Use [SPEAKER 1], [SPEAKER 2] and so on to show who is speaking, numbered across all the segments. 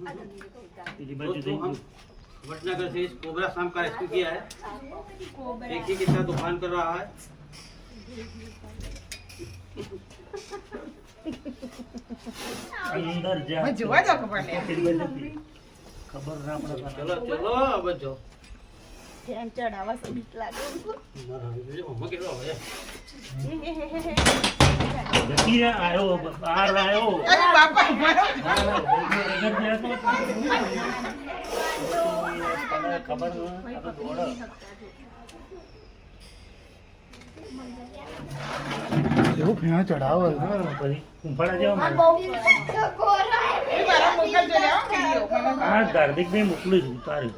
[SPEAKER 1] दोस्तों हम वडनगर से इस कोबरा शाम का रेस्क्यू किया है। देखिए कितना तूफान कर रहा है।
[SPEAKER 2] अंदर जा
[SPEAKER 3] જોવા જાવ ખબર લે
[SPEAKER 2] ખબર ના પડે
[SPEAKER 1] चलो चलो अब जाओ
[SPEAKER 3] ધ્યાન ચડાવવા સે બીક લાગે
[SPEAKER 1] मम्मा के लो है
[SPEAKER 2] ગતિ આયો બહાર આયો
[SPEAKER 3] અરે બાપા મારો
[SPEAKER 2] ખબર દોડો
[SPEAKER 4] એવું ફેણા ચડાવો
[SPEAKER 2] પછી કુંફાડા જેવા મારે
[SPEAKER 3] એ મારા મોકલજો લે વિડિયો
[SPEAKER 2] આ ગાર્દિક ને મોકલું છું તારી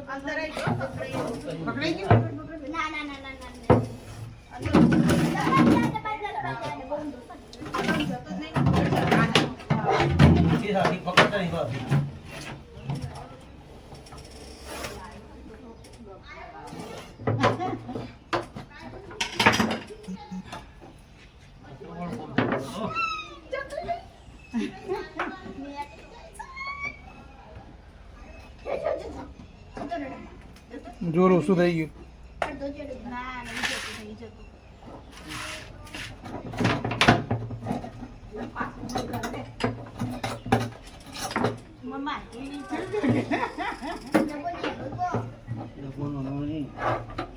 [SPEAKER 3] પકડાઈ ગયું
[SPEAKER 1] ये साथी पकड़ता नहीं बात
[SPEAKER 4] જોર ઓછું થઈ ગયું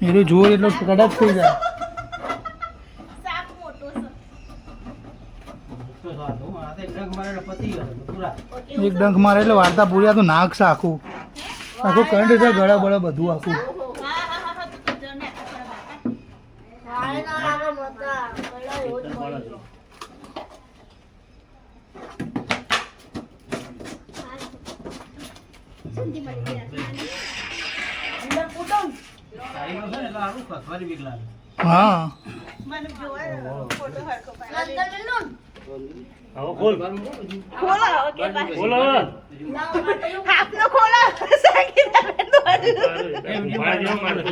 [SPEAKER 4] એનું જોર એટલો કડક થઈ જાય એક ડંખ મારે એટલે વાર્તા પૂરી આ તો નાક છે આખું આખું કંઠ છે ગળા બળા બધું આખું હા
[SPEAKER 3] મને જોવા ફોટો હરખો પાડી
[SPEAKER 2] હવે ખોલ
[SPEAKER 3] ખોલો કે ભાઈ
[SPEAKER 2] ખોલ હવે
[SPEAKER 3] હાથનો ખોલો સાકી દે
[SPEAKER 2] કુંફાડા જેવા મારે